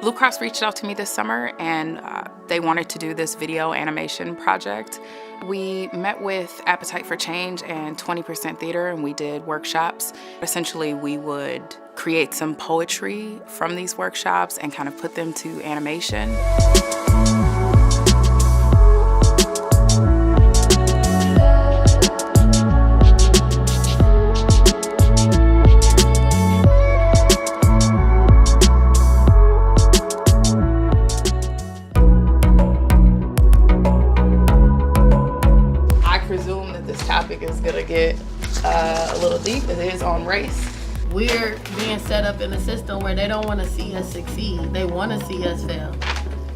Blue Cross reached out to me this summer and they wanted to do this video animation project. We met with Appetite for Change and 20% Theater and we did workshops. Essentially, we would create some poetry from these workshops and kind of put them to animation. Is gonna get a little deep. It is on race. We're being set up in a system where they don't want to see us succeed. They want to see us fail.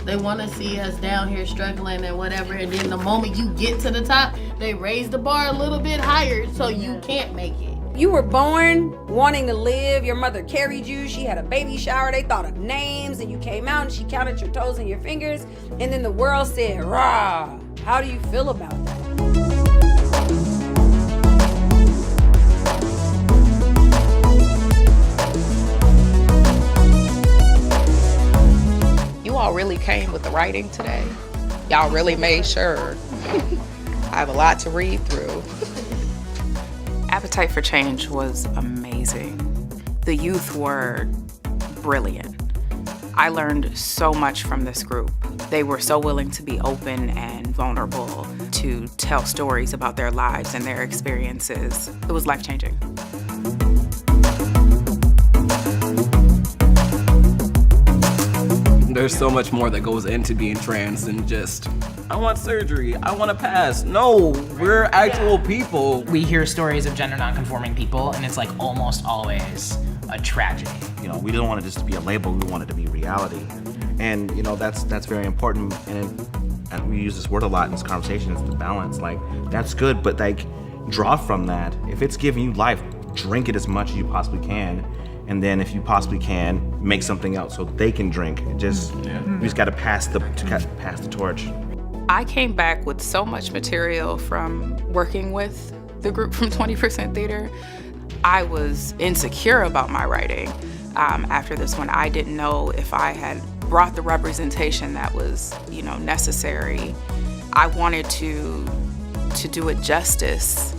They want to see us down here struggling and whatever, and then the moment you get to the top, they raise the bar a little bit higher so you can't make it. You were born wanting to live. Your mother carried you. She had a baby shower. They thought of names, and you came out and she counted your toes and your fingers, and then the world said, rah. How do you feel about that? Y'all really came with the writing today. Y'all really made sure. I have a lot to read through. Appetite for Change was amazing. The youth were brilliant. I learned so much from this group. They were so willing to be open and vulnerable to tell stories about their lives and their experiences. It was life-changing. There's so much more that goes into being trans than just, I want surgery, I want to pass. No, we're actual people. We hear stories of gender nonconforming people, and it's like almost always a tragedy. You know, we don't want it just to be a label, we want it to be reality. And you know, that's very important, and we use this word a lot in this conversation, it's the balance. Like, that's good, but like, draw from that. If it's giving you life, drink it as much as you possibly can. And then if you possibly can, make something else so they can drink. We just gotta pass the torch. I came back with so much material from working with the group from 20% Theater. I was insecure about my writing. After this one, I didn't know if I had brought the representation that was, necessary. I wanted to do it justice.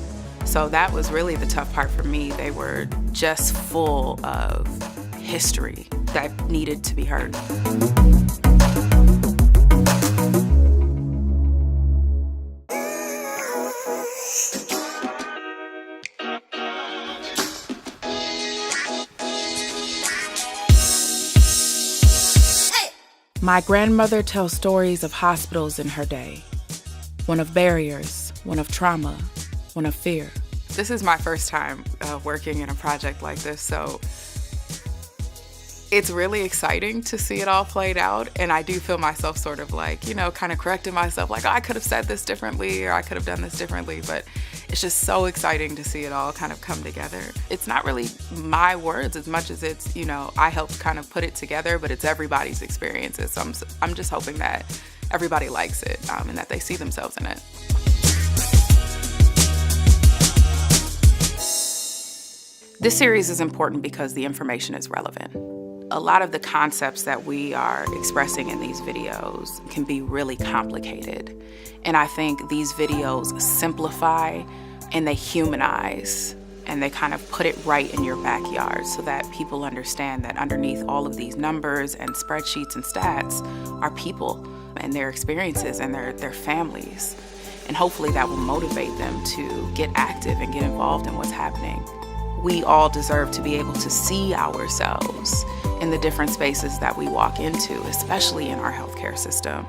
So that was really the tough part for me. They were just full of history that needed to be heard. My grandmother tells stories of hospitals in her day. One of barriers, one of trauma, one of fear. This is my first time working in a project like this, so it's really exciting to see it all played out, and I do feel myself sort of like, kind of correcting myself, like, oh, I could have said this differently, or I could have done this differently, but it's just so exciting to see it all kind of come together. It's not really my words as much as it's, I helped kind of put it together, but it's everybody's experiences, so I'm just hoping that everybody likes it and that they see themselves in it. This series is important because the information is relevant. A lot of the concepts that we are expressing in these videos can be really complicated. And I think these videos simplify and they humanize and they kind of put it right in your backyard so that people understand that underneath all of these numbers and spreadsheets and stats are people and their experiences and their families. And hopefully that will motivate them to get active and get involved in what's happening. We all deserve to be able to see ourselves in the different spaces that we walk into, especially in our healthcare system.